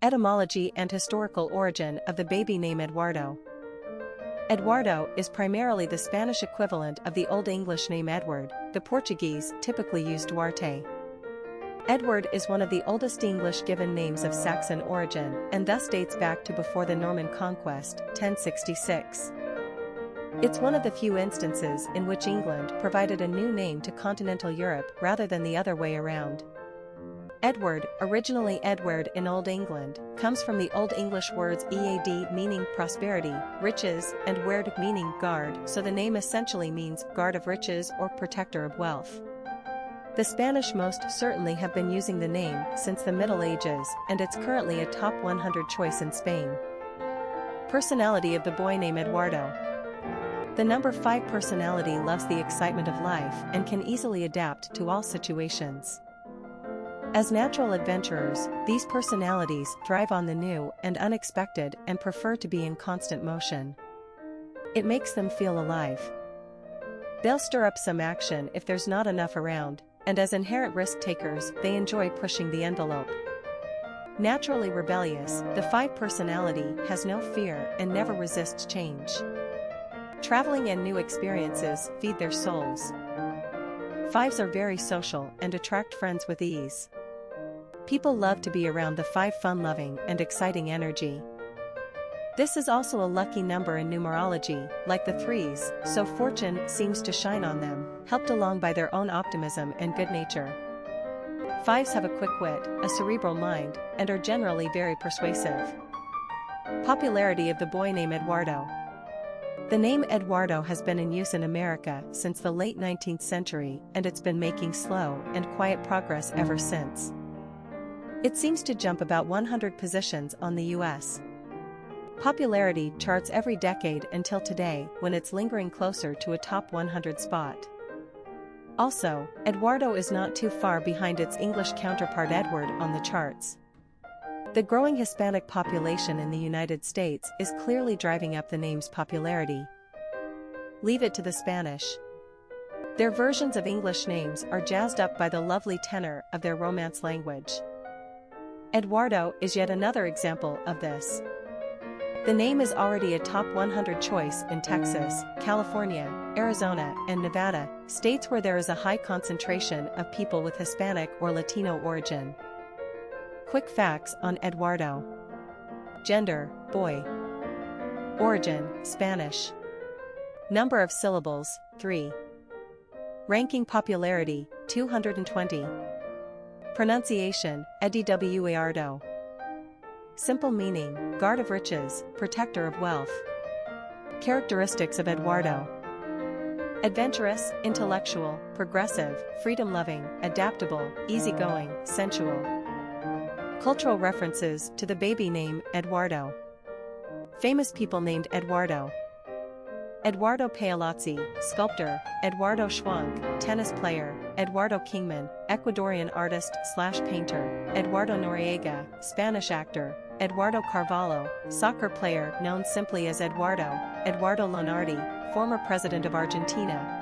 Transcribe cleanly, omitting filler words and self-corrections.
Etymology and historical origin of the baby name Eduardo. Eduardo is primarily the Spanish equivalent of the Old English name Edward. The Portuguese typically use Duarte. Edward is one of the oldest English given names of Saxon origin and thus dates back to before the Norman Conquest, 1066. It's one of the few instances in which England provided a new name to continental Europe rather than the other way around. Edward, originally Edward in Old England, comes from the Old English words ead meaning prosperity, riches, and werd meaning guard, so the name essentially means guard of riches or protector of wealth. The Spanish most certainly have been using the name since the Middle Ages, and it's currently a top 100 choice in Spain. Personality of the boy named Eduardo. The number 5 personality loves the excitement of life and can easily adapt to all situations. As natural adventurers, these personalities thrive on the new and unexpected and prefer to be in constant motion. It makes them feel alive. They'll stir up some action if there's not enough around, and as inherent risk takers, they enjoy pushing the envelope. Naturally rebellious, the 5 personality has no fear and never resists change. Traveling and new experiences feed their souls. 5s are very social and attract friends with ease. People love to be around the 5 fun-loving and exciting energy. This is also a lucky number in numerology, like the 3s, so fortune seems to shine on them, helped along by their own optimism and good nature. 5s have a quick wit, a cerebral mind, and are generally very persuasive. Popularity of the boy named Eduardo. The name Eduardo has been in use in America since the late 19th century, and it's been making slow and quiet progress ever since. It seems to jump about 100 positions on the US popularity charts every decade until today, when it's lingering closer to a top 100 spot. Also, Eduardo is not too far behind its English counterpart Edward on the charts. The growing Hispanic population in the United States is clearly driving up the name's popularity. Leave it to the Spanish. Their versions of English names are jazzed up by the lovely tenor of their Romance language. Eduardo is yet another example of this. The name is already a top 100 choice in Texas, California, Arizona, and Nevada, states where there is a high concentration of people with Hispanic or Latino origin. Quick facts on Eduardo. Gender, boy. Origin, Spanish. Number of syllables, 3. Ranking popularity, 220. Pronunciation, Eduardo. Simple meaning, guard of riches, protector of wealth. Characteristics of Eduardo. Adventurous, intellectual, progressive, freedom-loving, adaptable, easygoing, sensual. Cultural references to the baby name Eduardo. Famous people named Eduardo. Eduardo Paolozzi, sculptor, Eduardo Schwank, tennis player, Eduardo Kingman, Ecuadorian artist/painter, Eduardo Noriega, Spanish actor, Eduardo Carvalho, soccer player known simply as Eduardo, Eduardo Lonardi, former president of Argentina,